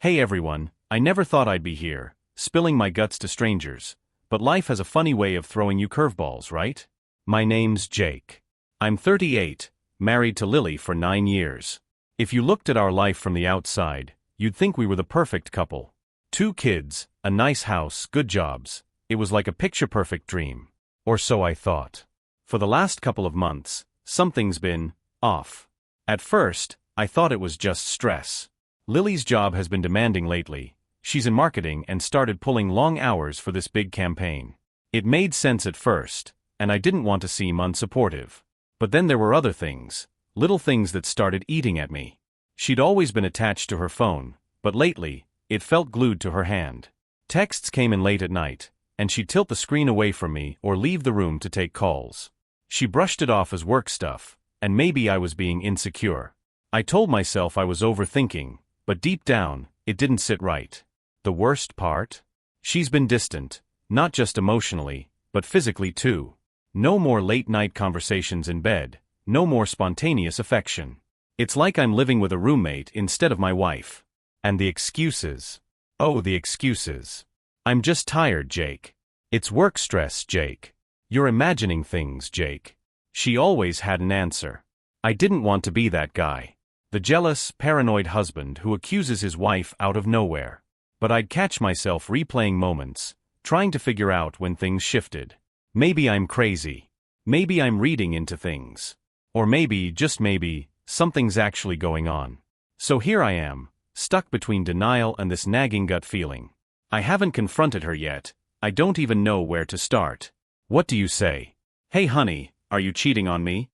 Hey everyone, I never thought I'd be here, spilling my guts to strangers, but life has a funny way of throwing you curveballs, right? My name's Jake. I'm 38, married to Lily for 9 years. If you looked at our life from the outside, you'd think we were the perfect couple. 2 kids, a nice house, good jobs. It was like a picture-perfect dream. Or so I thought. For the last couple of months, something's been off. At first, I thought it was just stress. Lily's job has been demanding lately. She's in marketing and started pulling long hours for this big campaign. It made sense at first, and I didn't want to seem unsupportive. But then there were other things, little things that started eating at me. She'd always been attached to her phone, but lately, it felt glued to her hand. Texts came in late at night, and she'd tilt the screen away from me or leave the room to take calls. She brushed it off as work stuff, and maybe I was being insecure. I told myself I was overthinking, but deep down, it didn't sit right. The worst part? She's been distant, not just emotionally, but physically too. No more late-night conversations in bed, no more spontaneous affection. It's like I'm living with a roommate instead of my wife. And the excuses. Oh, the excuses. I'm just tired, Jake. It's work stress, Jake. You're imagining things, Jake. She always had an answer. I didn't want to be that guy. The jealous, paranoid husband who accuses his wife out of nowhere. But I'd catch myself replaying moments, trying to figure out when things shifted. Maybe I'm crazy. Maybe I'm reading into things. Or maybe, just maybe, something's actually going on. So here I am, stuck between denial and this nagging gut feeling. I haven't confronted her yet. I don't even know where to start. What do you say? Hey honey, are you cheating on me?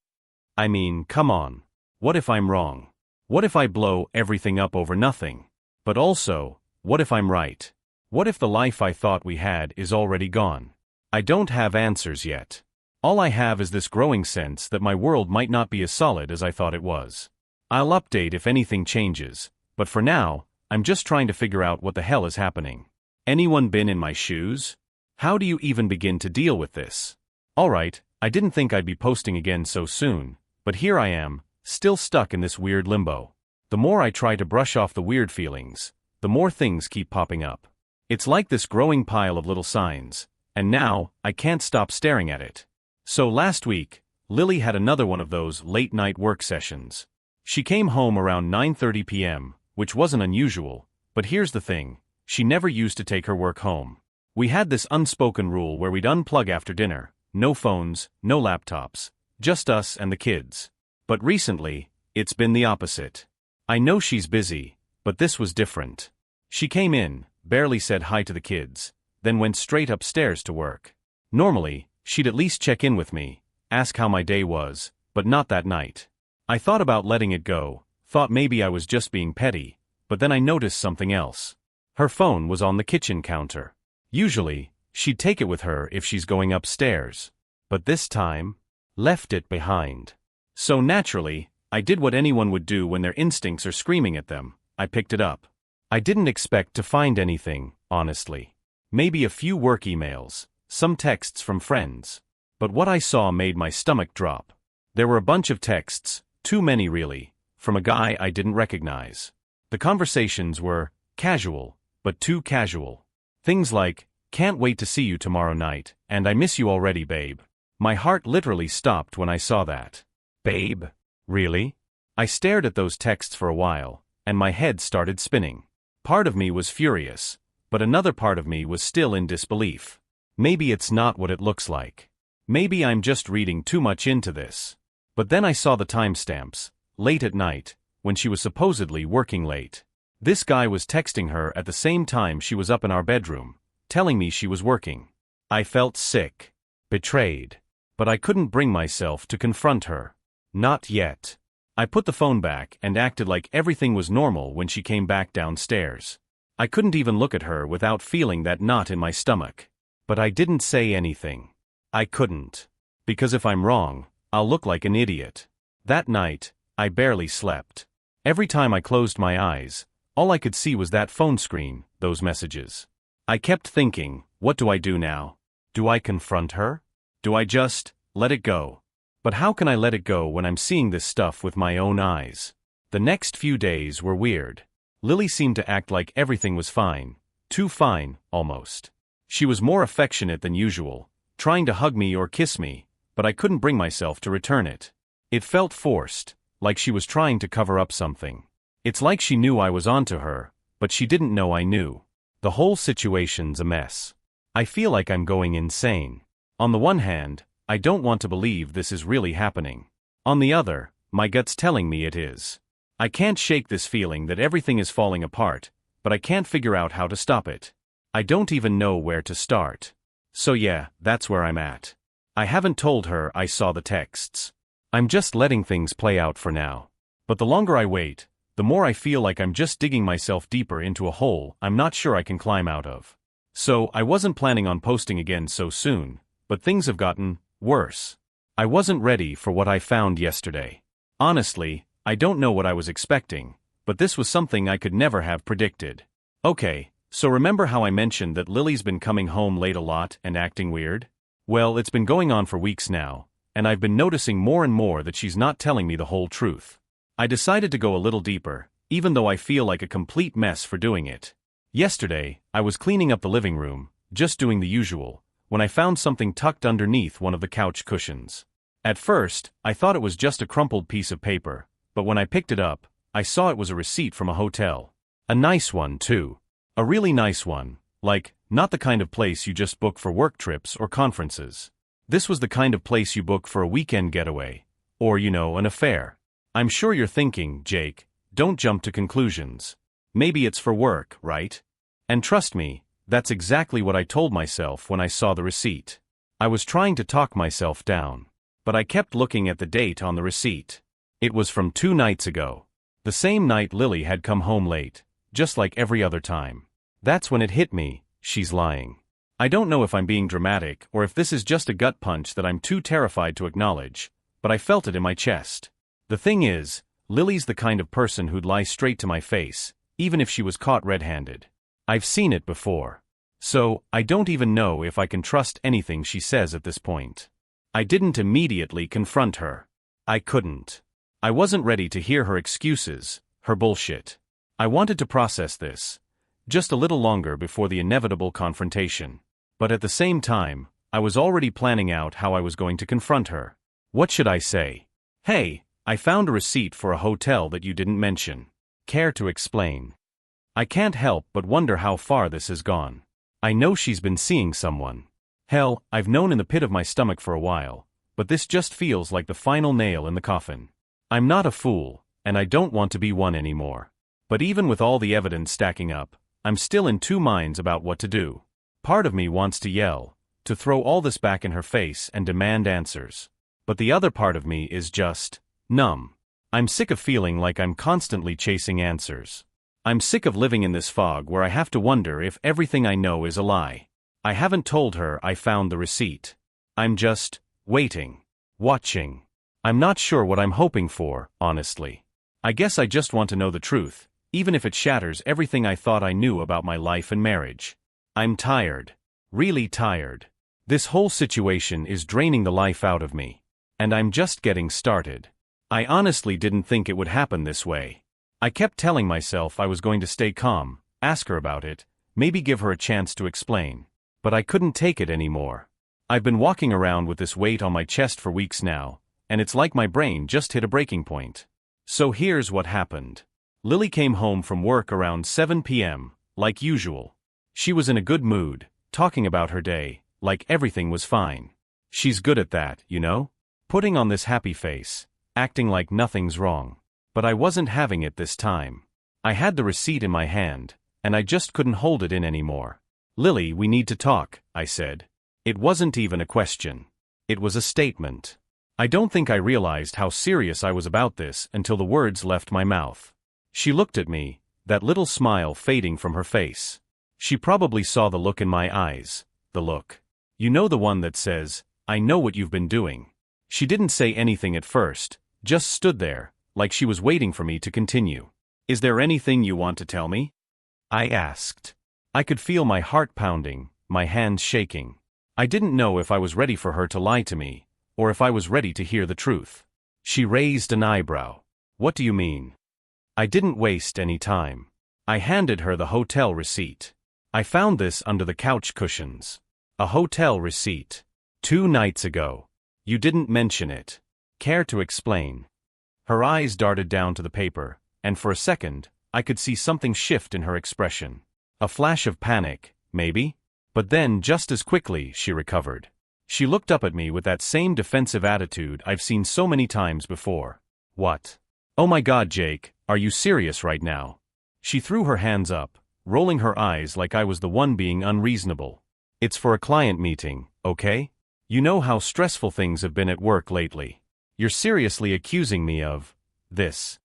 I mean, come on. What if I'm wrong? What if I blow everything up over nothing? But also, what if I'm right? What if the life I thought we had is already gone? I don't have answers yet. All I have is this growing sense that my world might not be as solid as I thought it was. I'll update if anything changes, but for now, I'm just trying to figure out what the hell is happening. Anyone been in my shoes? How do you even begin to deal with this? Alright, I didn't think I'd be posting again so soon, but here I am, still stuck in this weird limbo. The more I try to brush off the weird feelings, the more things keep popping up. It's like this growing pile of little signs, and now, I can't stop staring at it. So last week, Lily had another one of those late-night work sessions. She came home around 9:30 p.m., which wasn't unusual, but here's the thing, she never used to take her work home. We had this unspoken rule where we'd unplug after dinner, no phones, no laptops, just us and the kids. But recently, it's been the opposite. I know she's busy, but this was different. She came in, barely said hi to the kids, then went straight upstairs to work. Normally, she'd at least check in with me, ask how my day was, but not that night. I thought about letting it go, thought maybe I was just being petty, but then I noticed something else. Her phone was on the kitchen counter. Usually, she'd take it with her if she's going upstairs. But this time, left it behind. So naturally, I did what anyone would do when their instincts are screaming at them. I picked it up. I didn't expect to find anything, honestly. Maybe a few work emails, some texts from friends. But what I saw made my stomach drop. There were a bunch of texts, too many really, from a guy I didn't recognize. The conversations were casual, but too casual. Things like, "Can't wait to see you tomorrow night," and "I miss you already, babe." My heart literally stopped when I saw that. Babe? Really? I stared at those texts for a while, and my head started spinning. Part of me was furious, but another part of me was still in disbelief. Maybe it's not what it looks like. Maybe I'm just reading too much into this. But then I saw the timestamps, late at night, when she was supposedly working late. This guy was texting her at the same time she was up in our bedroom, telling me she was working. I felt sick, betrayed, but I couldn't bring myself to confront her. Not yet. I put the phone back and acted like everything was normal when she came back downstairs. I couldn't even look at her without feeling that knot in my stomach. But I didn't say anything. I couldn't. Because if I'm wrong, I'll look like an idiot. That night, I barely slept. Every time I closed my eyes, all I could see was that phone screen, those messages. I kept thinking, what do I do now? Do I confront her? Do I just let it go? But how can I let it go when I'm seeing this stuff with my own eyes? The next few days were weird. Lily seemed to act like everything was fine. Too fine, almost. She was more affectionate than usual, trying to hug me or kiss me, but I couldn't bring myself to return it. It felt forced, like she was trying to cover up something. It's like she knew I was onto her, but she didn't know I knew. The whole situation's a mess. I feel like I'm going insane. On the one hand, I don't want to believe this is really happening. On the other, my gut's telling me it is. I can't shake this feeling that everything is falling apart, but I can't figure out how to stop it. I don't even know where to start. So yeah, that's where I'm at. I haven't told her I saw the texts. I'm just letting things play out for now. But the longer I wait, the more I feel like I'm just digging myself deeper into a hole I'm not sure I can climb out of. So, I wasn't planning on posting again so soon, but things have gotten worse. I wasn't ready for what I found yesterday. Honestly, I don't know what I was expecting, but this was something I could never have predicted. Okay, so remember how I mentioned that Lily's been coming home late a lot and acting weird? Well, it's been going on for weeks now, and I've been noticing more and more that she's not telling me the whole truth. I decided to go a little deeper, even though I feel like a complete mess for doing it. Yesterday, I was cleaning up the living room, just doing the usual, when I found something tucked underneath one of the couch cushions. At first, I thought it was just a crumpled piece of paper, but when I picked it up, I saw it was a receipt from a hotel. A nice one, too. A really nice one, like, not the kind of place you just book for work trips or conferences. This was the kind of place you book for a weekend getaway, or, an affair. I'm sure you're thinking, Jake, don't jump to conclusions. Maybe it's for work, right? And trust me, that's exactly what I told myself when I saw the receipt. I was trying to talk myself down, but I kept looking at the date on the receipt. It was from 2 nights ago. The same night Lily had come home late, just like every other time. That's when it hit me, she's lying. I don't know if I'm being dramatic or if this is just a gut punch that I'm too terrified to acknowledge, but I felt it in my chest. The thing is, Lily's the kind of person who'd lie straight to my face, even if she was caught red-handed. I've seen it before. So, I don't even know if I can trust anything she says at this point. I didn't immediately confront her. I couldn't. I wasn't ready to hear her excuses, her bullshit. I wanted to process this, just a little longer before the inevitable confrontation. But at the same time, I was already planning out how I was going to confront her. What should I say? Hey, I found a receipt for a hotel that you didn't mention. Care to explain? I can't help but wonder how far this has gone. I know she's been seeing someone. Hell, I've known in the pit of my stomach for a while, but this just feels like the final nail in the coffin. I'm not a fool, and I don't want to be one anymore. But even with all the evidence stacking up, I'm still in 2 minds about what to do. Part of me wants to yell, to throw all this back in her face and demand answers. But the other part of me is just numb. I'm sick of feeling like I'm constantly chasing answers. I'm sick of living in this fog where I have to wonder if everything I know is a lie. I haven't told her I found the receipt. I'm just waiting. Watching. I'm not sure what I'm hoping for, honestly. I guess I just want to know the truth, even if it shatters everything I thought I knew about my life and marriage. I'm tired. Really tired. This whole situation is draining the life out of me. And I'm just getting started. I honestly didn't think it would happen this way. I kept telling myself I was going to stay calm, ask her about it, maybe give her a chance to explain. But I couldn't take it anymore. I've been walking around with this weight on my chest for weeks now, and it's like my brain just hit a breaking point. So here's what happened. Lily came home from work around 7 p.m., like usual. She was in a good mood, talking about her day, like everything was fine. She's good at that, putting on this happy face, acting like nothing's wrong. But I wasn't having it this time. I had the receipt in my hand, and I just couldn't hold it in anymore. Lily, we need to talk, I said. It wasn't even a question. It was a statement. I don't think I realized how serious I was about this until the words left my mouth. She looked at me, that little smile fading from her face. She probably saw the look in my eyes, the look. The one that says, I know what you've been doing. She didn't say anything at first, just stood there, like she was waiting for me to continue. Is there anything you want to tell me? I asked. I could feel my heart pounding, my hands shaking. I didn't know if I was ready for her to lie to me, or if I was ready to hear the truth. She raised an eyebrow. What do you mean? I didn't waste any time. I handed her the hotel receipt. I found this under the couch cushions. A hotel receipt. 2 nights ago. You didn't mention it. Care to explain? Her eyes darted down to the paper, and for a second, I could see something shift in her expression. A flash of panic, maybe? But then, just as quickly, she recovered. She looked up at me with that same defensive attitude I've seen so many times before. What? Oh my God, Jake, are you serious right now? She threw her hands up, rolling her eyes like I was the one being unreasonable. It's for a client meeting, okay? You know how stressful things have been at work lately. You're seriously accusing me of this.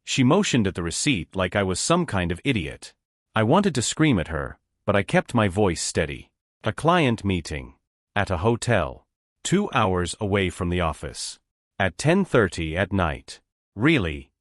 She motioned at the receipt like I was some kind of idiot. I wanted to scream at her, but I kept my voice steady. A client meeting. At a hotel. 2 hours away from the office. At 10:30 at night. Really?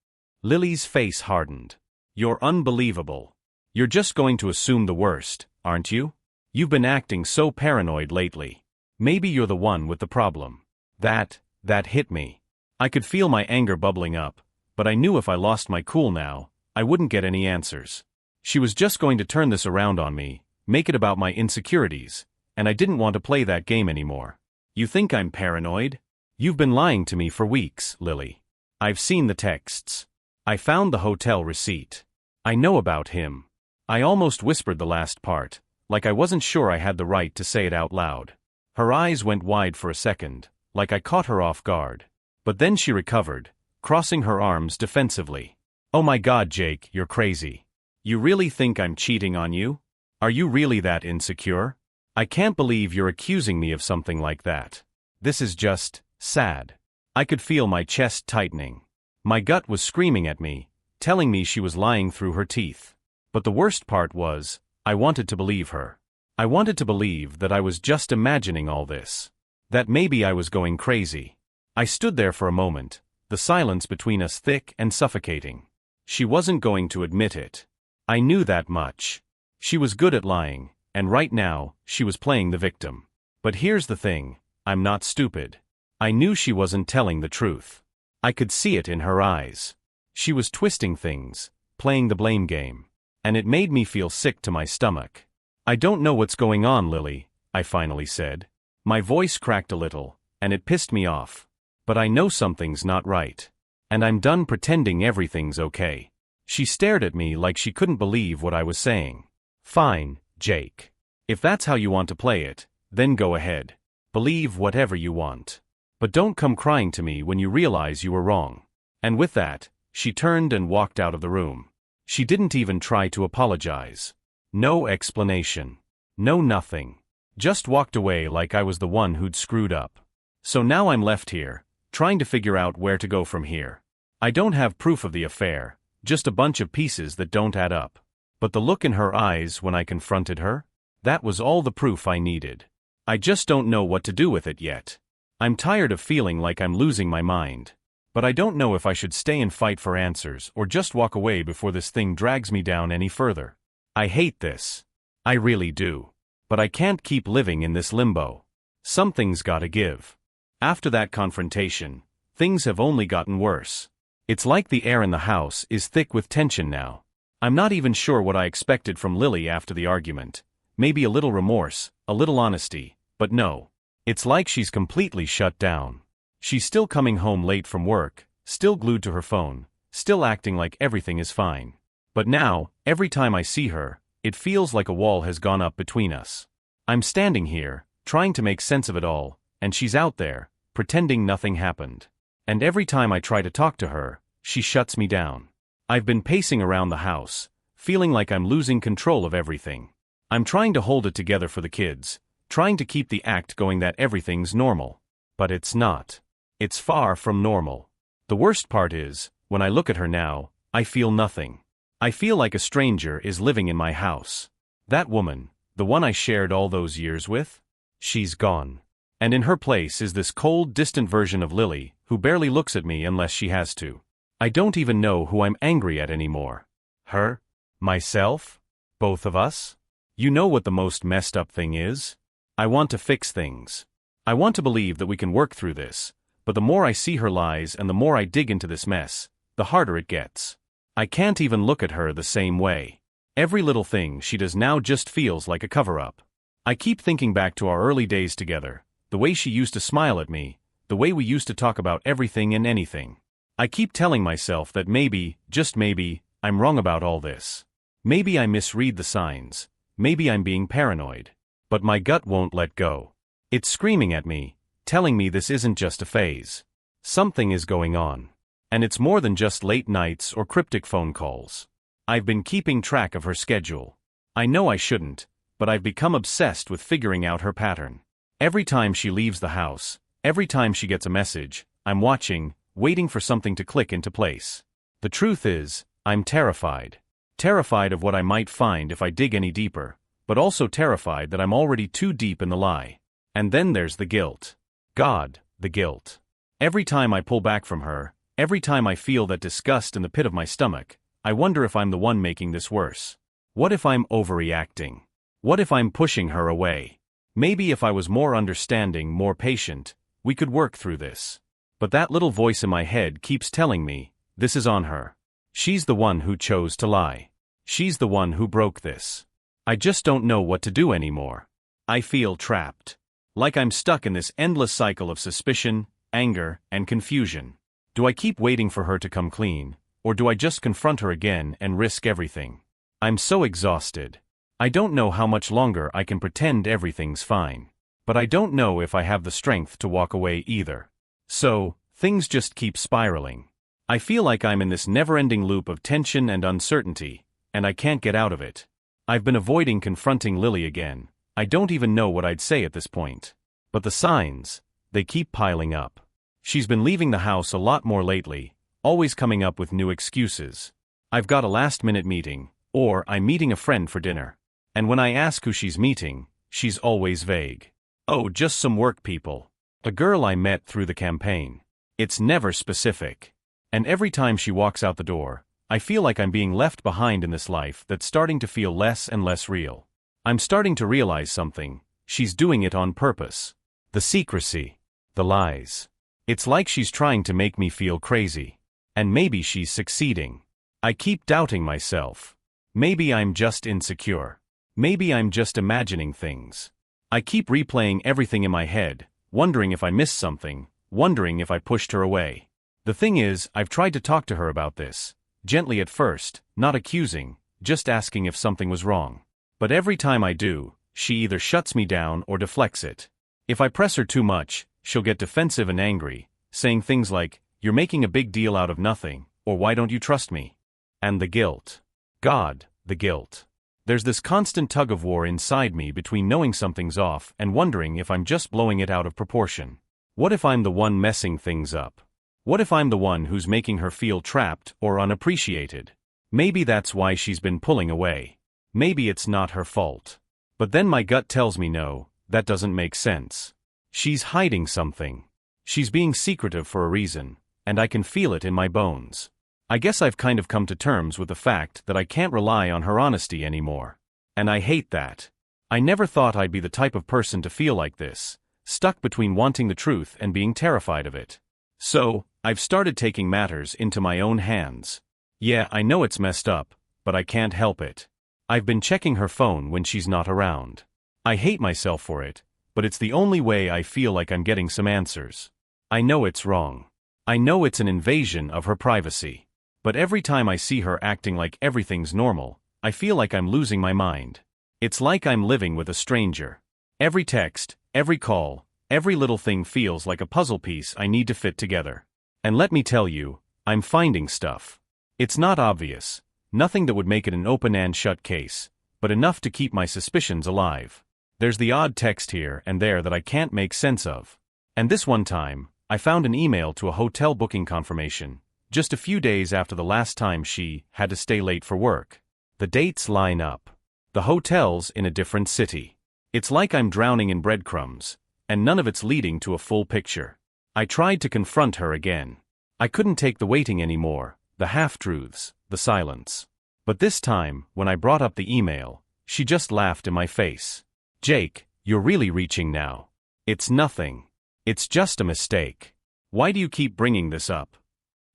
Lily's face hardened. You're unbelievable. You're just going to assume the worst, aren't you? You've been acting so paranoid lately. Maybe you're the one with the problem. That hit me. I could feel my anger bubbling up, but I knew if I lost my cool now, I wouldn't get any answers. She was just going to turn this around on me, make it about my insecurities, and I didn't want to play that game anymore. You think I'm paranoid? You've been lying to me for weeks, Lily. I've seen the texts. I found the hotel receipt. I know about him. I almost whispered the last part, like I wasn't sure I had the right to say it out loud. Her eyes went wide for a second, like I caught her off guard. But then she recovered, crossing her arms defensively. Oh my God, Jake, you're crazy. You really think I'm cheating on you? Are you really that insecure? I can't believe you're accusing me of something like that. This is just sad. I could feel my chest tightening. My gut was screaming at me, telling me she was lying through her teeth. But the worst part was, I wanted to believe her. I wanted to believe that I was just imagining all this. That maybe I was going crazy. I stood there for a moment, the silence between us thick and suffocating. She wasn't going to admit it. I knew that much. She was good at lying, and right now, she was playing the victim. But here's the thing, I'm not stupid. I knew she wasn't telling the truth. I could see it in her eyes. She was twisting things, playing the blame game. And it made me feel sick to my stomach. I don't know what's going on, Lily, I finally said. My voice cracked a little, and it pissed me off. But I know something's not right. And I'm done pretending everything's okay. She stared at me like she couldn't believe what I was saying. Fine, Jake. If that's how you want to play it, then go ahead. Believe whatever you want. But don't come crying to me when you realize you were wrong. And with that, she turned and walked out of the room. She didn't even try to apologize. No explanation. No nothing. Just walked away like I was the one who'd screwed up. So now I'm left here, trying to figure out where to go from here. I don't have proof of the affair, just a bunch of pieces that don't add up. But the look in her eyes when I confronted her? That was all the proof I needed. I just don't know what to do with it yet. I'm tired of feeling like I'm losing my mind. But I don't know if I should stay and fight for answers or just walk away before this thing drags me down any further. I hate this. I really do. But I can't keep living in this limbo. Something's gotta give. After that confrontation, things have only gotten worse. It's like the air in the house is thick with tension now. I'm not even sure what I expected from Lily after the argument. Maybe a little remorse, a little honesty, but no. It's like she's completely shut down. She's still coming home late from work, still glued to her phone, still acting like everything is fine. But now, every time I see her, it feels like a wall has gone up between us. I'm standing here, trying to make sense of it all, and she's out there, pretending nothing happened. And every time I try to talk to her, she shuts me down. I've been pacing around the house, feeling like I'm losing control of everything. I'm trying to hold it together for the kids, trying to keep the act going that everything's normal. But it's not. It's far from normal. The worst part is, when I look at her now, I feel nothing. I feel like a stranger is living in my house. That woman, the one I shared all those years with, she's gone. And in her place is this cold, distant version of Lily, who barely looks at me unless she has to. I don't even know who I'm angry at anymore. Her? Myself? Both of us? You know what the most messed up thing is? I want to fix things. I want to believe that we can work through this. But the more I see her lies and the more I dig into this mess, the harder it gets. I can't even look at her the same way. Every little thing she does now just feels like a cover-up. I keep thinking back to our early days together, the way she used to smile at me, the way we used to talk about everything and anything. I keep telling myself that maybe, just maybe, I'm wrong about all this. Maybe I misread the signs. Maybe I'm being paranoid. But my gut won't let go. It's screaming at me, telling me this isn't just a phase. Something is going on. And it's more than just late nights or cryptic phone calls. I've been keeping track of her schedule. I know I shouldn't, but I've become obsessed with figuring out her pattern. Every time she leaves the house, every time she gets a message, I'm watching, waiting for something to click into place. The truth is, I'm terrified. Terrified of what I might find if I dig any deeper, but also terrified that I'm already too deep in the lie. And then there's the guilt. God, the guilt. Every time I pull back from her, every time I feel that disgust in the pit of my stomach, I wonder if I'm the one making this worse. What if I'm overreacting? What if I'm pushing her away? Maybe if I was more understanding, more patient, we could work through this. But that little voice in my head keeps telling me, this is on her. She's the one who chose to lie. She's the one who broke this. I just don't know what to do anymore. I feel trapped. Like I'm stuck in this endless cycle of suspicion, anger, and confusion. Do I keep waiting for her to come clean, or do I just confront her again and risk everything? I'm so exhausted. I don't know how much longer I can pretend everything's fine. But I don't know if I have the strength to walk away either. So, things just keep spiraling. I feel like I'm in this never-ending loop of tension and uncertainty, and I can't get out of it. I've been avoiding confronting Lily again. I don't even know what I'd say at this point. But the signs, they keep piling up. She's been leaving the house a lot more lately, always coming up with new excuses. I've got a last-minute meeting, or I'm meeting a friend for dinner. And when I ask who she's meeting, she's always vague. Oh, just some work people. A girl I met through the campaign. It's never specific. And every time she walks out the door, I feel like I'm being left behind in this life that's starting to feel less and less real. I'm starting to realize something. She's doing it on purpose. The secrecy. The lies. It's like she's trying to make me feel crazy. And maybe she's succeeding. I keep doubting myself. Maybe I'm just insecure. Maybe I'm just imagining things. I keep replaying everything in my head, wondering if I missed something, wondering if I pushed her away. The thing is, I've tried to talk to her about this, gently at first, not accusing, just asking if something was wrong. But every time I do, she either shuts me down or deflects it. If I press her too much, she'll get defensive and angry, saying things like, "You're making a big deal out of nothing," or "Why don't you trust me?" And the guilt. God, the guilt. There's this constant tug-of-war inside me between knowing something's off and wondering if I'm just blowing it out of proportion. What if I'm the one messing things up? What if I'm the one who's making her feel trapped or unappreciated? Maybe that's why she's been pulling away. Maybe it's not her fault. But then my gut tells me no, that doesn't make sense. She's hiding something. She's being secretive for a reason, and I can feel it in my bones. I guess I've kind of come to terms with the fact that I can't rely on her honesty anymore. And I hate that. I never thought I'd be the type of person to feel like this, stuck between wanting the truth and being terrified of it. So, I've started taking matters into my own hands. Yeah, I know it's messed up, but I can't help it. I've been checking her phone when she's not around. I hate myself for it, but it's the only way I feel like I'm getting some answers. I know it's wrong. I know it's an invasion of her privacy. But every time I see her acting like everything's normal, I feel like I'm losing my mind. It's like I'm living with a stranger. Every text, every call, every little thing feels like a puzzle piece I need to fit together. And let me tell you, I'm finding stuff. It's not obvious, nothing that would make it an open and shut case, but enough to keep my suspicions alive. There's the odd text here and there that I can't make sense of. And this one time, I found an email to a hotel booking confirmation, just a few days after the last time she had to stay late for work. The dates line up. The hotel's in a different city. It's like I'm drowning in breadcrumbs, and none of it's leading to a full picture. I tried to confront her again. I couldn't take the waiting anymore, the half-truths, the silence. But this time, when I brought up the email, she just laughed in my face. "Jake, you're really reaching now. It's nothing. It's just a mistake. Why do you keep bringing this up?"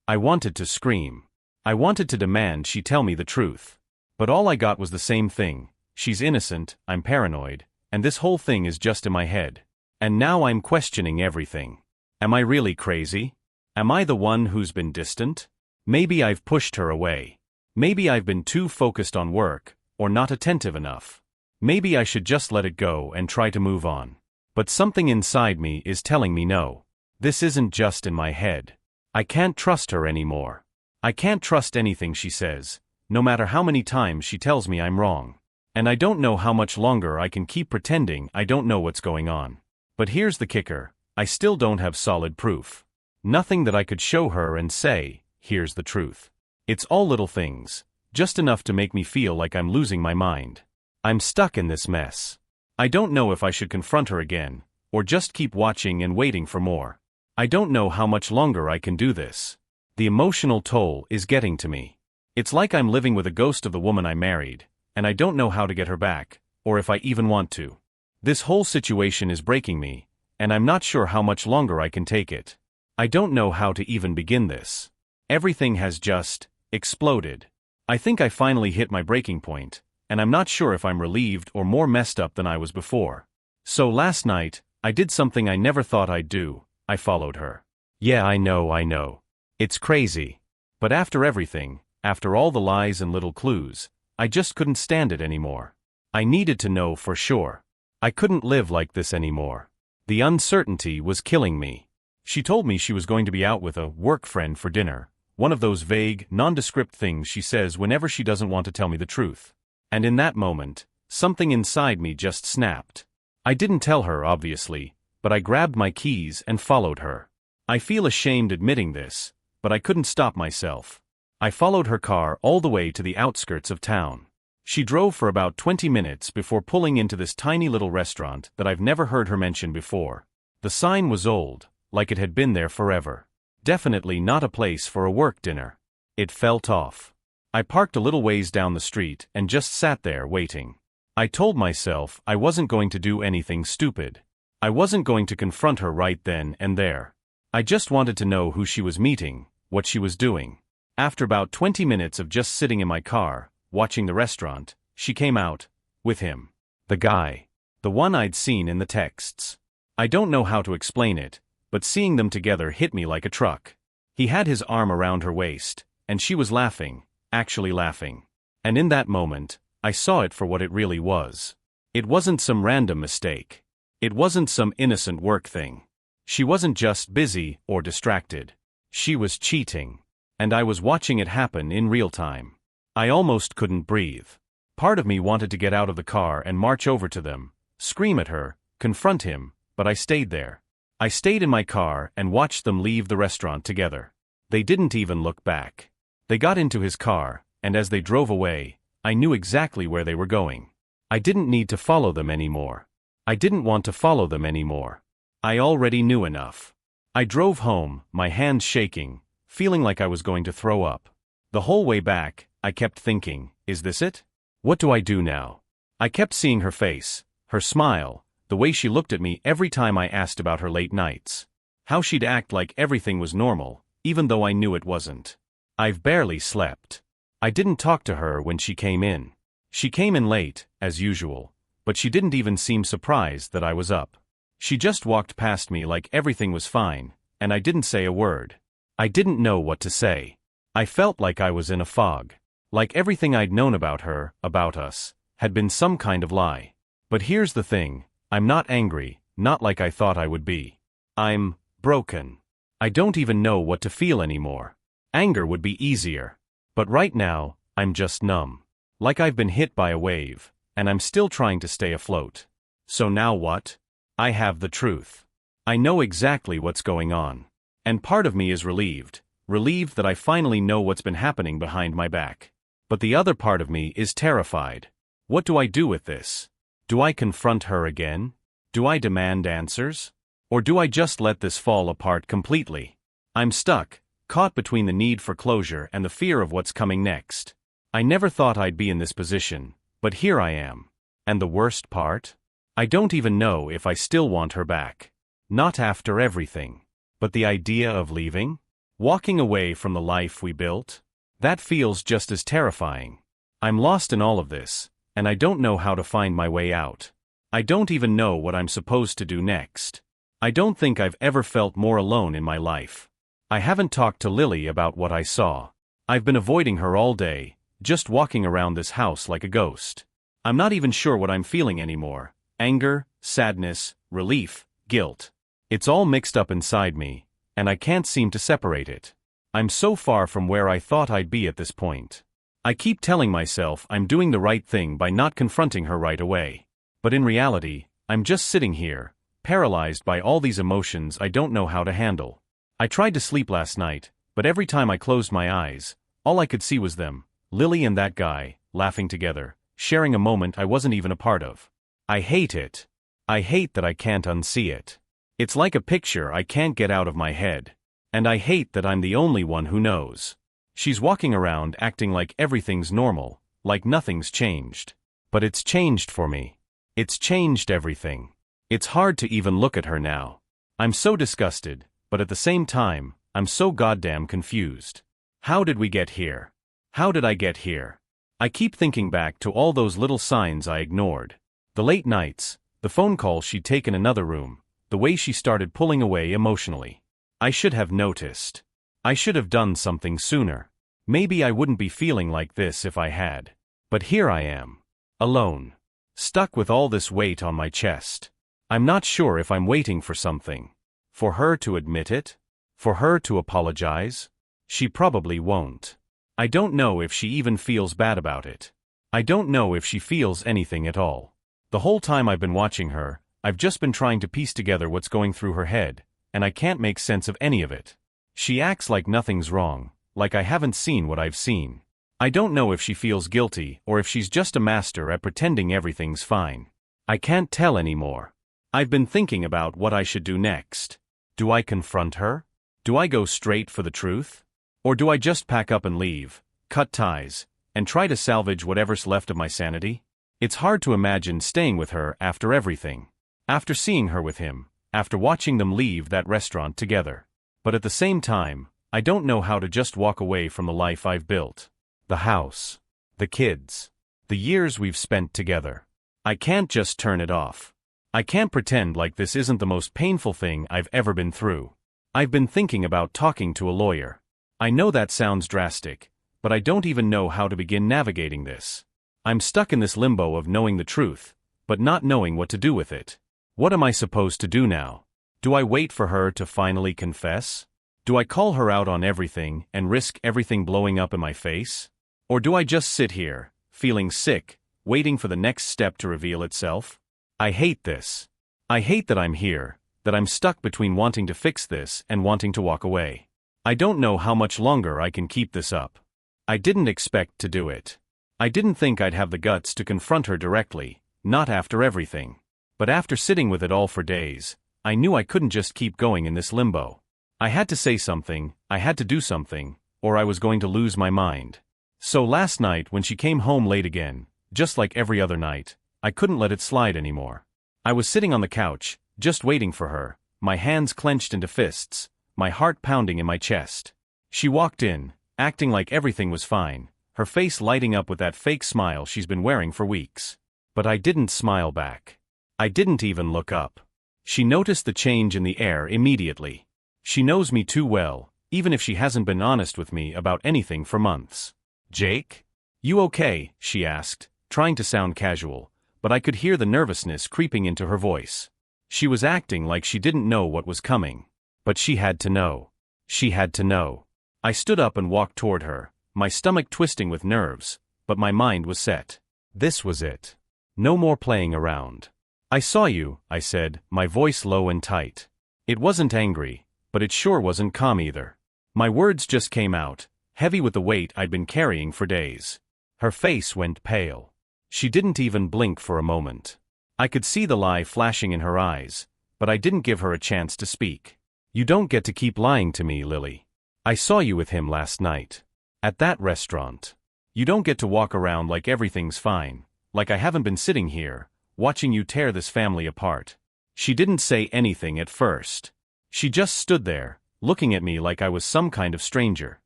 I wanted to scream. I wanted to demand she tell me the truth. But all I got was the same thing: she's innocent, I'm paranoid, and this whole thing is just in my head. And now I'm questioning everything. Am I really crazy? Am I the one who's been distant? Maybe I've pushed her away. Maybe I've been too focused on work, or not attentive enough. Maybe I should just let it go and try to move on. But something inside me is telling me no. This isn't just in my head. I can't trust her anymore. I can't trust anything she says, no matter how many times she tells me I'm wrong. And I don't know how much longer I can keep pretending I don't know what's going on. But here's the kicker: I still don't have solid proof. Nothing that I could show her and say, here's the truth. It's all little things, just enough to make me feel like I'm losing my mind. I'm stuck in this mess. I don't know if I should confront her again, or just keep watching and waiting for more. I don't know how much longer I can do this. The emotional toll is getting to me. It's like I'm living with a ghost of the woman I married, and I don't know how to get her back, or if I even want to. This whole situation is breaking me, and I'm not sure how much longer I can take it. I don't know how to even begin this. Everything has just exploded. I think I finally hit my breaking point, and I'm not sure if I'm relieved or more messed up than I was before. So last night, I did something I never thought I'd do: I followed her. Yeah, I know. It's crazy. But after everything, after all the lies and little clues, I just couldn't stand it anymore. I needed to know for sure. I couldn't live like this anymore. The uncertainty was killing me. She told me she was going to be out with a work friend for dinner, one of those vague, nondescript things she says whenever she doesn't want to tell me the truth. And in that moment, something inside me just snapped. I didn't tell her, obviously, but I grabbed my keys and followed her. I feel ashamed admitting this, but I couldn't stop myself. I followed her car all the way to the outskirts of town. She drove for about 20 minutes before pulling into this tiny little restaurant that I've never heard her mention before. The sign was old, like it had been there forever. Definitely not a place for a work dinner. It felt off. I parked a little ways down the street and just sat there waiting. I told myself I wasn't going to do anything stupid. I wasn't going to confront her right then and there. I just wanted to know who she was meeting, what she was doing. After about 20 minutes of just sitting in my car, watching the restaurant, she came out, with him. The guy. The one I'd seen in the texts. I don't know how to explain it, but seeing them together hit me like a truck. He had his arm around her waist, and she was laughing, actually laughing. And in that moment, I saw it for what it really was. It wasn't some random mistake. It wasn't some innocent work thing. She wasn't just busy or distracted. She was cheating. And I was watching it happen in real time. I almost couldn't breathe. Part of me wanted to get out of the car and march over to them, scream at her, confront him, but I stayed there. I stayed in my car and watched them leave the restaurant together. They didn't even look back. They got into his car, and as they drove away, I knew exactly where they were going. I didn't need to follow them anymore. I didn't want to follow them anymore. I already knew enough. I drove home, my hands shaking, feeling like I was going to throw up. The whole way back, I kept thinking, is this it? What do I do now? I kept seeing her face, her smile, the way she looked at me every time I asked about her late nights. How she'd act like everything was normal, even though I knew it wasn't. I've barely slept. I didn't talk to her when she came in. She came in late, as usual, but she didn't even seem surprised that I was up. She just walked past me like everything was fine, and I didn't say a word. I didn't know what to say. I felt like I was in a fog. Like everything I'd known about her, about us, had been some kind of lie. But here's the thing, I'm not angry, not like I thought I would be. I'm broken. I don't even know what to feel anymore. Anger would be easier. But right now, I'm just numb. Like I've been hit by a wave, and I'm still trying to stay afloat. So now what? I have the truth. I know exactly what's going on. And part of me is relieved that I finally know what's been happening behind my back. But the other part of me is terrified. What do I do with this? Do I confront her again? Do I demand answers? Or do I just let this fall apart completely? I'm stuck, caught between the need for closure and the fear of what's coming next. I never thought I'd be in this position, but here I am. And the worst part? I don't even know if I still want her back. Not after everything. But the idea of leaving? Walking away from the life we built? That feels just as terrifying. I'm lost in all of this, and I don't know how to find my way out. I don't even know what I'm supposed to do next. I don't think I've ever felt more alone in my life. I haven't talked to Lily about what I saw. I've been avoiding her all day, just walking around this house like a ghost. I'm not even sure what I'm feeling anymore. Anger, sadness, relief, guilt. It's all mixed up inside me, and I can't seem to separate it. I'm so far from where I thought I'd be at this point. I keep telling myself I'm doing the right thing by not confronting her right away. But in reality, I'm just sitting here, paralyzed by all these emotions I don't know how to handle. I tried to sleep last night, but every time I closed my eyes, all I could see was them, Lily and that guy, laughing together, sharing a moment I wasn't even a part of. I hate it. I hate that I can't unsee it. It's like a picture I can't get out of my head. And I hate that I'm the only one who knows. She's walking around acting like everything's normal, like nothing's changed. But it's changed for me. It's changed everything. It's hard to even look at her now. I'm so disgusted, but at the same time, I'm so goddamn confused. How did we get here? How did I get here? I keep thinking back to all those little signs I ignored. The late nights, the phone call she'd taken another room, the way she started pulling away emotionally. I should have noticed. I should have done something sooner. Maybe I wouldn't be feeling like this if I had. But here I am. Alone. Stuck with all this weight on my chest. I'm not sure if I'm waiting for something. For her to admit it? For her to apologize? She probably won't. I don't know if she even feels bad about it. I don't know if she feels anything at all. The whole time I've been watching her, I've just been trying to piece together what's going through her head, and I can't make sense of any of it. She acts like nothing's wrong, like I haven't seen what I've seen. I don't know if she feels guilty or if she's just a master at pretending everything's fine. I can't tell anymore. I've been thinking about what I should do next. Do I confront her? Do I go straight for the truth? Or do I just pack up and leave, cut ties, and try to salvage whatever's left of my sanity? It's hard to imagine staying with her after everything. After seeing her with him, after watching them leave that restaurant together. But at the same time, I don't know how to just walk away from the life I've built. The house. The kids. The years we've spent together. I can't just turn it off. I can't pretend like this isn't the most painful thing I've ever been through. I've been thinking about talking to a lawyer. I know that sounds drastic, but I don't even know how to begin navigating this. I'm stuck in this limbo of knowing the truth, but not knowing what to do with it. What am I supposed to do now? Do I wait for her to finally confess? Do I call her out on everything and risk everything blowing up in my face? Or do I just sit here, feeling sick, waiting for the next step to reveal itself? I hate this. I hate that I'm here, that I'm stuck between wanting to fix this and wanting to walk away. I don't know how much longer I can keep this up. I didn't expect to do it. I didn't think I'd have the guts to confront her directly, not after everything. But after sitting with it all for days, I knew I couldn't just keep going in this limbo. I had to say something, I had to do something, or I was going to lose my mind. So last night when she came home late again, just like every other night, I couldn't let it slide anymore. I was sitting on the couch, just waiting for her, my hands clenched into fists, my heart pounding in my chest. She walked in, acting like everything was fine, her face lighting up with that fake smile she's been wearing for weeks. But I didn't smile back. I didn't even look up. She noticed the change in the air immediately. She knows me too well, even if she hasn't been honest with me about anything for months. "Jake? You okay?" she asked, trying to sound casual, but I could hear the nervousness creeping into her voice. She was acting like she didn't know what was coming. But she had to know. She had to know. I stood up and walked toward her, my stomach twisting with nerves, but my mind was set. This was it. No more playing around. "I saw you," I said, my voice low and tight. It wasn't angry, but it sure wasn't calm either. My words just came out, heavy with the weight I'd been carrying for days. Her face went pale. She didn't even blink for a moment. I could see the lie flashing in her eyes, but I didn't give her a chance to speak. "You don't get to keep lying to me, Lily. I saw you with him last night. At that restaurant. You don't get to walk around like everything's fine, like I haven't been sitting here, watching you tear this family apart." She didn't say anything at first. She just stood there, looking at me like I was some kind of stranger.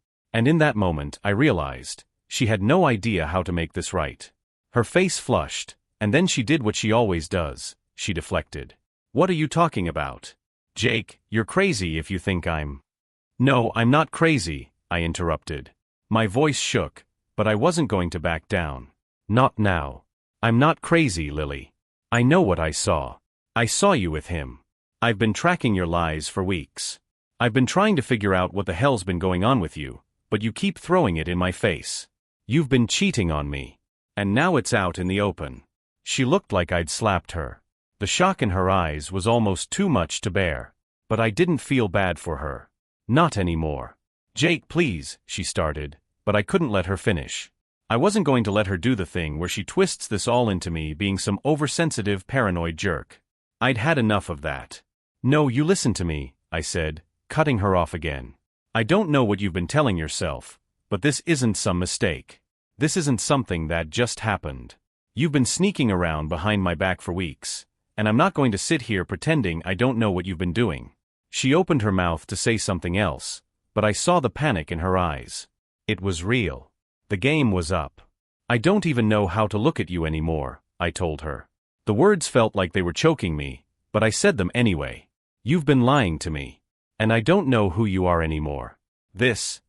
And in that moment I realized, She had no idea how to make this right. Her face flushed, and then she did what she always does, she deflected. What are you talking about? Jake, you're crazy if you think I'm… No, I'm not crazy, I interrupted. My voice shook, but I wasn't going to back down. Not now. I'm not crazy, Lily. I know what I saw. I saw you with him. I've been tracking your lies for weeks. I've been trying to figure out what the hell's been going on with you, but you keep throwing it in my face. You've been cheating on me. And now it's out in the open. She looked like I'd slapped her. The shock in her eyes was almost too much to bear. But I didn't feel bad for her. Not anymore. Jake, please, she started, but I couldn't let her finish. I wasn't going to let her do the thing where she twists this all into me being some oversensitive paranoid jerk. I'd had enough of that. No, you listen to me, I said, cutting her off again. I don't know what you've been telling yourself, but this isn't some mistake. This isn't something that just happened. You've been sneaking around behind my back for weeks, and I'm not going to sit here pretending I don't know what you've been doing. She opened her mouth to say something else, but I saw the panic in her eyes. It was real. The game was up. I don't even know how to look at you anymore, I told her. The words felt like they were choking me, but I said them anyway. You've been lying to me. And I don't know who you are anymore. This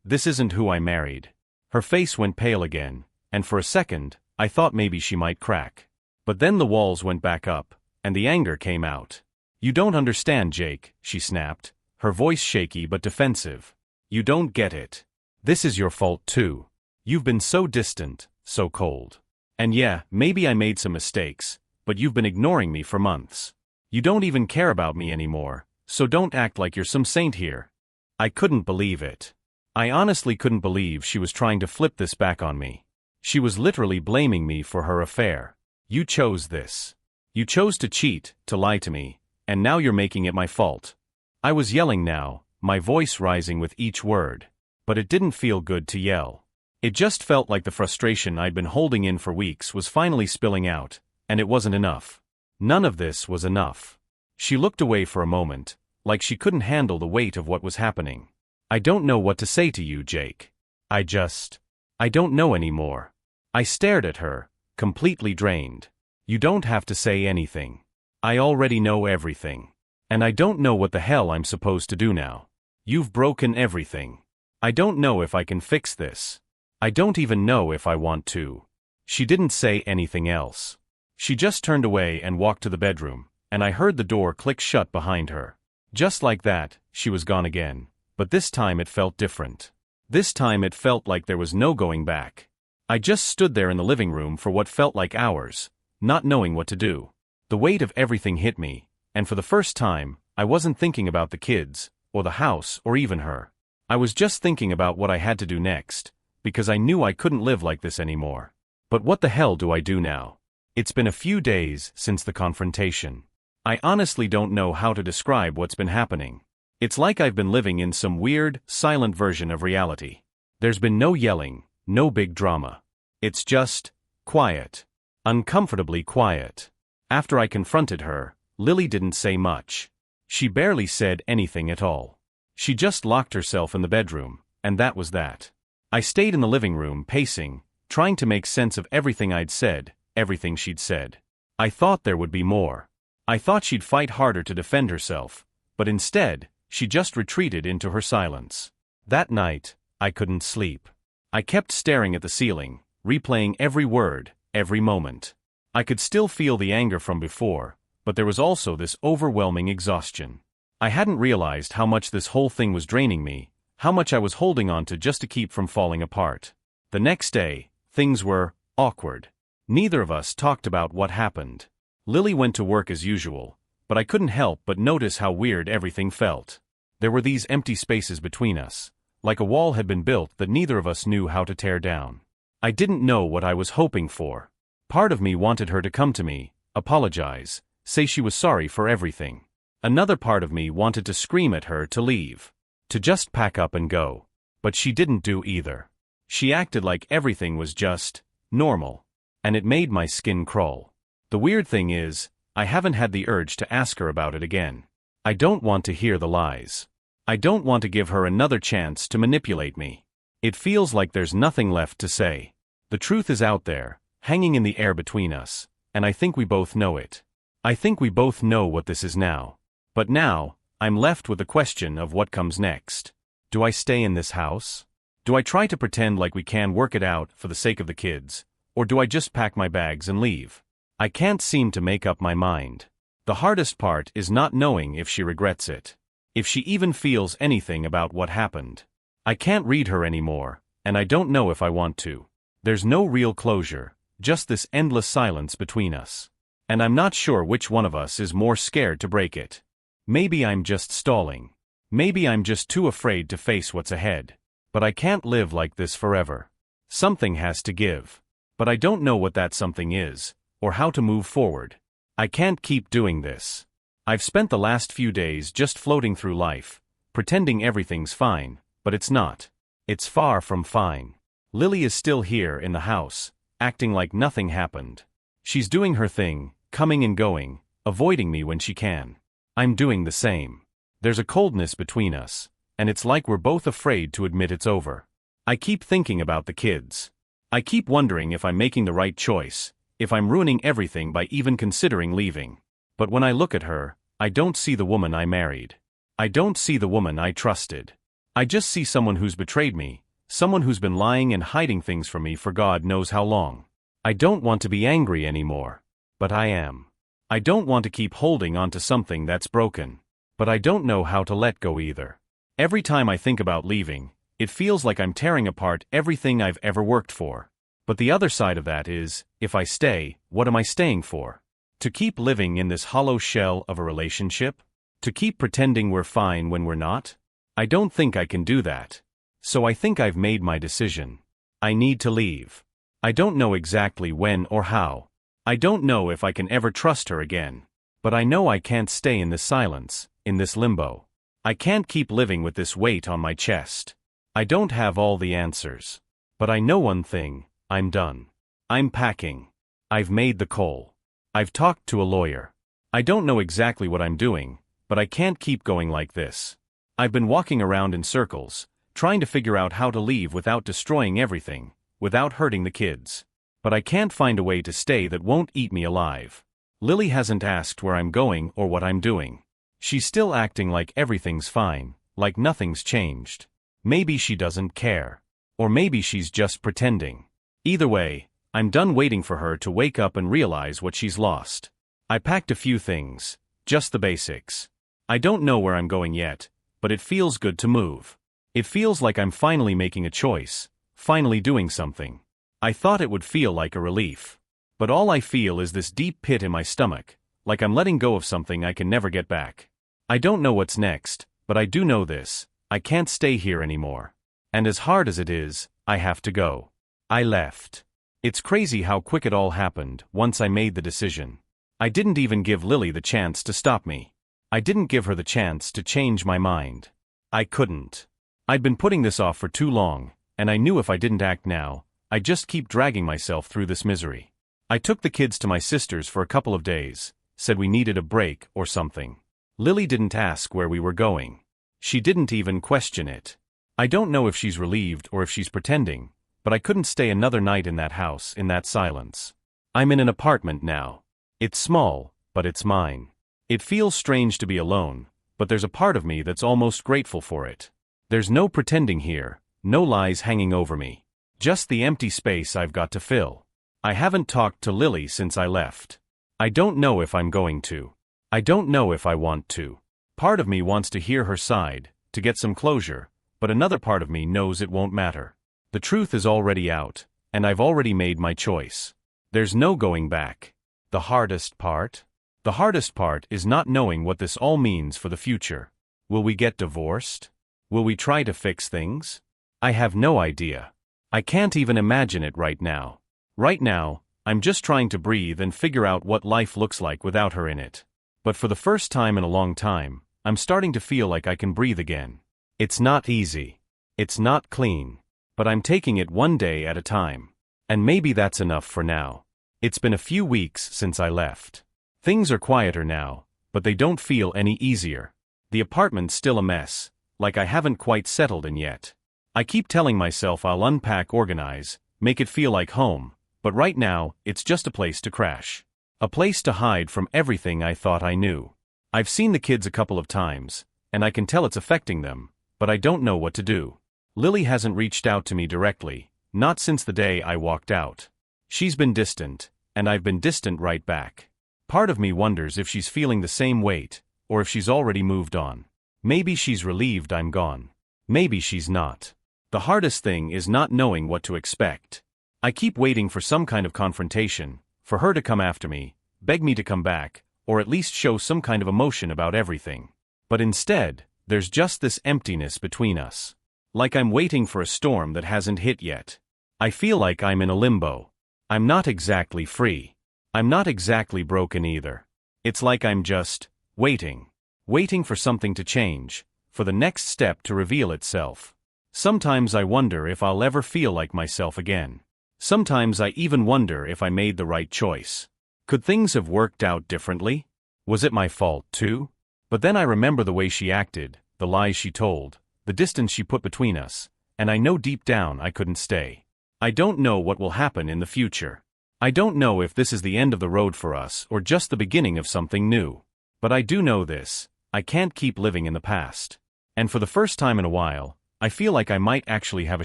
isn't who I married. Her face went pale again, and for a second, I thought maybe she might crack. But then the walls went back up, and the anger came out. You don't understand, Jake, she snapped, her voice shaky but defensive. You don't get it. This is your fault too. You've been so distant, so cold. And yeah, maybe I made some mistakes, but you've been ignoring me for months. You don't even care about me anymore, so don't act like you're some saint here. I couldn't believe it. I honestly couldn't believe she was trying to flip this back on me. She was literally blaming me for her affair. You chose this. You chose to cheat, to lie to me, and now you're making it my fault. I was yelling now, my voice rising with each word. But it didn't feel good to yell. It just felt like the frustration I'd been holding in for weeks was finally spilling out, and it wasn't enough. None of this was enough. She looked away for a moment, like she couldn't handle the weight of what was happening. I don't know what to say to you, Jake. I don't know anymore. I stared at her, completely drained. You don't have to say anything. I already know everything. And I don't know what the hell I'm supposed to do now. You've broken everything. I don't know if I can fix this. I don't even know if I want to. She didn't say anything else. She just turned away and walked to the bedroom, and I heard the door click shut behind her. Just like that, she was gone again. But this time it felt different. This time it felt like there was no going back. I just stood there in the living room for what felt like hours, not knowing what to do. The weight of everything hit me, and for the first time, I wasn't thinking about the kids, or the house, or even her. I was just thinking about what I had to do next, because I knew I couldn't live like this anymore. But what the hell do I do now? It's been a few days since the confrontation. I honestly don't know how to describe what's been happening. It's like I've been living in some weird, silent version of reality. There's been no yelling, no big drama. It's just quiet. Uncomfortably quiet. After I confronted her, Lily didn't say much. She barely said anything at all. She just locked herself in the bedroom, and that was that. I stayed in the living room pacing, trying to make sense of everything I'd said, everything she'd said. I thought there would be more. I thought she'd fight harder to defend herself, but instead, she just retreated into her silence. That night, I couldn't sleep. I kept staring at the ceiling, replaying every word, every moment. I could still feel the anger from before, but there was also this overwhelming exhaustion. I hadn't realized how much this whole thing was draining me, how much I was holding on to just to keep from falling apart. The next day, things were awkward. Neither of us talked about what happened. Lily went to work as usual, but I couldn't help but notice how weird everything felt. There were these empty spaces between us, like a wall had been built that neither of us knew how to tear down. I didn't know what I was hoping for. Part of me wanted her to come to me, apologize, say she was sorry for everything. Another part of me wanted to scream at her to leave. To just pack up and go. But she didn't do either. She acted like everything was just normal. And it made my skin crawl. The weird thing is, I haven't had the urge to ask her about it again. I don't want to hear the lies. I don't want to give her another chance to manipulate me. It feels like there's nothing left to say. The truth is out there, hanging in the air between us, and I think we both know it. I think we both know what this is now. But now, I'm left with the question of what comes next. Do I stay in this house? Do I try to pretend like we can work it out for the sake of the kids, or do I just pack my bags and leave? I can't seem to make up my mind. The hardest part is not knowing if she regrets it. If she even feels anything about what happened. I can't read her anymore, and I don't know if I want to. There's no real closure, just this endless silence between us. And I'm not sure which one of us is more scared to break it. Maybe I'm just stalling. Maybe I'm just too afraid to face what's ahead. But I can't live like this forever. Something has to give. But I don't know what that something is, or how to move forward. I can't keep doing this. I've spent the last few days just floating through life, pretending everything's fine, but it's not. It's far from fine. Lily is still here in the house, acting like nothing happened. She's doing her thing, coming and going, avoiding me when she can. I'm doing the same. There's a coldness between us, and it's like we're both afraid to admit it's over. I keep thinking about the kids. I keep wondering if I'm making the right choice, if I'm ruining everything by even considering leaving. But when I look at her, I don't see the woman I married. I don't see the woman I trusted. I just see someone who's betrayed me, someone who's been lying and hiding things from me for God knows how long. I don't want to be angry anymore. But I am. I don't want to keep holding on to something that's broken. But I don't know how to let go either. Every time I think about leaving, it feels like I'm tearing apart everything I've ever worked for. But the other side of that is, if I stay, what am I staying for? To keep living in this hollow shell of a relationship? To keep pretending we're fine when we're not? I don't think I can do that. So I think I've made my decision. I need to leave. I don't know exactly when or how. I don't know if I can ever trust her again. But I know I can't stay in this silence, in this limbo. I can't keep living with this weight on my chest. I don't have all the answers. But I know one thing, I'm done. I'm packing. I've made the call. I've talked to a lawyer. I don't know exactly what I'm doing, but I can't keep going like this. I've been walking around in circles, trying to figure out how to leave without destroying everything, without hurting the kids. But I can't find a way to stay that won't eat me alive. Lily hasn't asked where I'm going or what I'm doing. She's still acting like everything's fine, like nothing's changed. Maybe she doesn't care. Or maybe she's just pretending. Either way, I'm done waiting for her to wake up and realize what she's lost. I packed a few things, just the basics. I don't know where I'm going yet, but it feels good to move. It feels like I'm finally making a choice, finally doing something. I thought it would feel like a relief. But all I feel is this deep pit in my stomach, like I'm letting go of something I can never get back. I don't know what's next, but I do know this, I can't stay here anymore. And as hard as it is, I have to go. I left. It's crazy how quick it all happened once I made the decision. I didn't even give Lily the chance to stop me. I didn't give her the chance to change my mind. I couldn't. I'd been putting this off for too long, and I knew if I didn't act now, I'd just keep dragging myself through this misery. I took the kids to my sister's for a couple of days, said we needed a break or something. Lily didn't ask where we were going. She didn't even question it. I don't know if she's relieved or if she's pretending, but I couldn't stay another night in that house in that silence. I'm in an apartment now. It's small, but it's mine. It feels strange to be alone, but there's a part of me that's almost grateful for it. There's no pretending here, no lies hanging over me. Just the empty space I've got to fill. I haven't talked to Lily since I left. I don't know if I'm going to. I don't know if I want to. Part of me wants to hear her side, to get some closure, but another part of me knows it won't matter. The truth is already out, and I've already made my choice. There's no going back. The hardest part? The hardest part is not knowing what this all means for the future. Will we get divorced? Will we try to fix things? I have no idea. I can't even imagine it right now. Right now, I'm just trying to breathe and figure out what life looks like without her in it. But for the first time in a long time, I'm starting to feel like I can breathe again. It's not easy. It's not clean. But I'm taking it one day at a time. And maybe that's enough for now. It's been a few weeks since I left. Things are quieter now, but they don't feel any easier. The apartment's still a mess, like I haven't quite settled in yet. I keep telling myself I'll unpack, organize, make it feel like home, but right now, it's just a place to crash. A place to hide from everything I thought I knew. I've seen the kids a couple of times, and I can tell it's affecting them, but I don't know what to do. Lily hasn't reached out to me directly, not since the day I walked out. She's been distant, and I've been distant right back. Part of me wonders if she's feeling the same weight, or if she's already moved on. Maybe she's relieved I'm gone. Maybe she's not. The hardest thing is not knowing what to expect. I keep waiting for some kind of confrontation, for her to come after me, beg me to come back, or at least show some kind of emotion about everything. But instead, there's just this emptiness between us. Like I'm waiting for a storm that hasn't hit yet. I feel like I'm in a limbo. I'm not exactly free. I'm not exactly broken either. It's like I'm just waiting. Waiting for something to change, for the next step to reveal itself. Sometimes I wonder if I'll ever feel like myself again. Sometimes I even wonder if I made the right choice. Could things have worked out differently? Was it my fault too? But then I remember the way she acted, the lies she told, the distance she put between us, and I know deep down I couldn't stay. I don't know what will happen in the future. I don't know if this is the end of the road for us or just the beginning of something new. But I do know this, I can't keep living in the past. And for the first time in a while, I feel like I might actually have a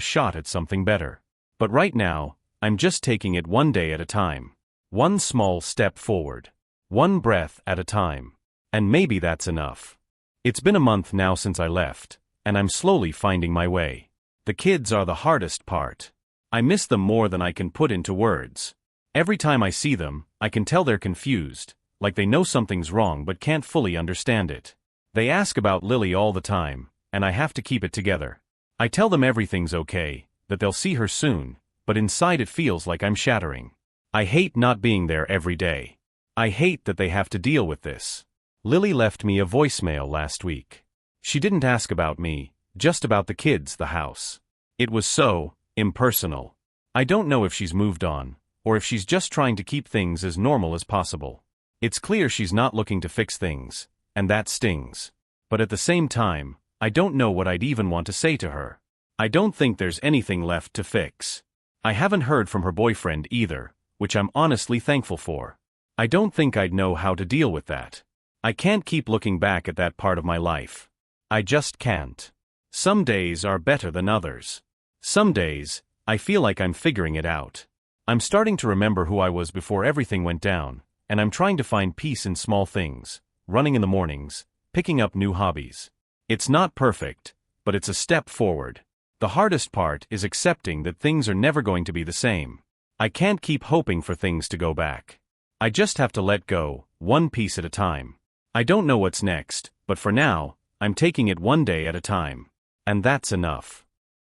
shot at something better. But right now, I'm just taking it one day at a time. One small step forward. One breath at a time. And maybe that's enough. It's been a month now since I left, and I'm slowly finding my way. The kids are the hardest part. I miss them more than I can put into words. Every time I see them, I can tell they're confused, like they know something's wrong but can't fully understand it. They ask about Lily all the time, and I have to keep it together. I tell them everything's okay, that they'll see her soon, but inside it feels like I'm shattering. I hate not being there every day. I hate that they have to deal with this. Lily left me a voicemail last week. She didn't ask about me, just about the kids, the house. It was so impersonal. I don't know if she's moved on, or if she's just trying to keep things as normal as possible. It's clear she's not looking to fix things, and that stings. But at the same time, I don't know what I'd even want to say to her. I don't think there's anything left to fix. I haven't heard from her boyfriend either, which I'm honestly thankful for. I don't think I'd know how to deal with that. I can't keep looking back at that part of my life. I just can't. Some days are better than others. Some days, I feel like I'm figuring it out. I'm starting to remember who I was before everything went down, and I'm trying to find peace in small things, running in the mornings, picking up new hobbies. It's not perfect, but it's a step forward. The hardest part is accepting that things are never going to be the same. I can't keep hoping for things to go back. I just have to let go, one piece at a time. I don't know what's next, but for now, I'm taking it one day at a time. And that's enough.